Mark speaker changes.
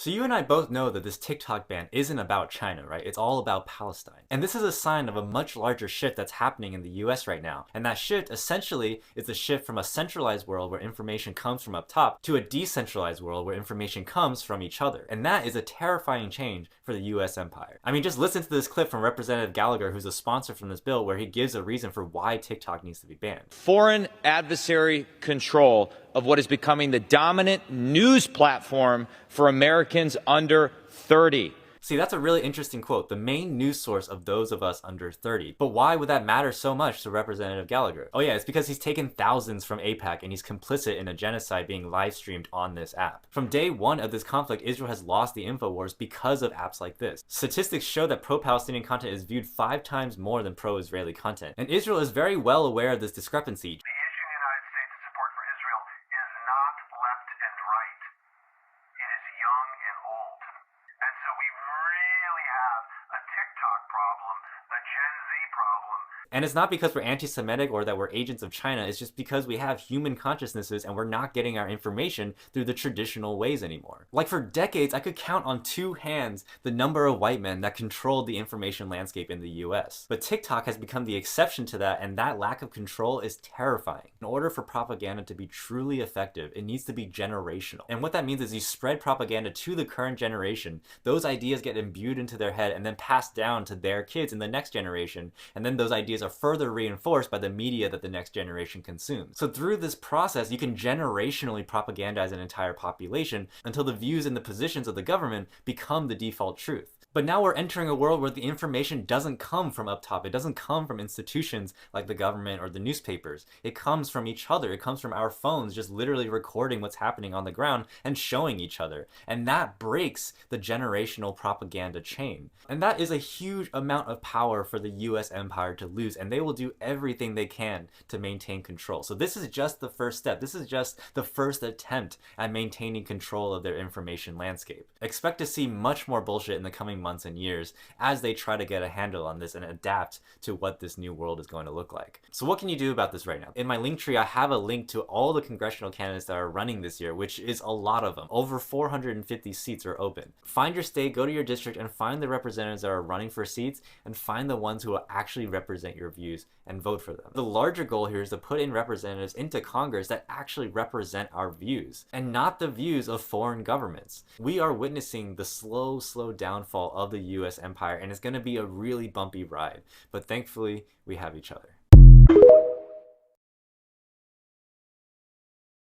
Speaker 1: So you and I both know that this TikTok ban isn't about China, right? It's all about Palestine. And this is a sign of a much larger shift that's happening in the US right now. And that shift essentially is a shift from a centralized world where information comes from up top to a decentralized world where information comes from each other. And that is a terrifying change for the US empire. I mean, just listen to this clip from Representative Gallagher, who's a sponsor from this bill, where he gives a reason for why TikTok needs to be banned.
Speaker 2: Foreign adversary control of what is becoming the dominant news platform for Americans under 30.
Speaker 1: See, that's a really interesting quote, the main news source of those of us under 30. But why would that matter so much to Representative Gallagher? Oh yeah, it's because he's taken thousands from AIPAC and he's complicit in a genocide being live streamed on this app. From day one of this conflict, Israel has lost the InfoWars because of apps like this. Statistics show that pro-Palestinian content is viewed 5 times more than pro-Israeli content. And Israel is very well aware of this discrepancy. And it's not because we're anti-Semitic or that we're agents of China, it's just because we have human consciousnesses and we're not getting our information through the traditional ways anymore. Like for decades, I could count on 2 hands the number of white men that controlled the information landscape in the US. But TikTok has become the exception to that, and that lack of control is terrifying. In order for propaganda to be truly effective, it needs to be generational. And what that means is you spread propaganda to the current generation, those ideas get imbued into their head and then passed down to their kids in the next generation, and then those ideas are further reinforced by the media that the next generation consumes. So through this process, you can generationally propagandize an entire population until the views and the positions of the government become the default truth. But now we're entering a world where the information doesn't come from up top. It doesn't come from institutions like the government or the newspapers. It comes from each other. It comes from our phones just literally recording what's happening on the ground and showing each other. And that breaks the generational propaganda chain. And that is a huge amount of power for the US empire to lose, and they will do everything they can to maintain control. So this is just the first step. This is just the first attempt at maintaining control of their information landscape. Expect to see much more bullshit in the coming months and years as they try to get a handle on this and adapt to what this new world is going to look like. So what can you do about this right now? In my link tree, I have a link to all the congressional candidates that are running this year, which is a lot of them. Over 450 seats are open. Find your state, go to your district, and find the representatives that are running for seats, and find the ones who will actually represent your views and vote for them. The larger goal here is to put in representatives into Congress that actually represent our views, and not the views of foreign governments. We are witnessing the slow downfall of the US empire, and it's going to be a really bumpy ride. But thankfully, we have each other.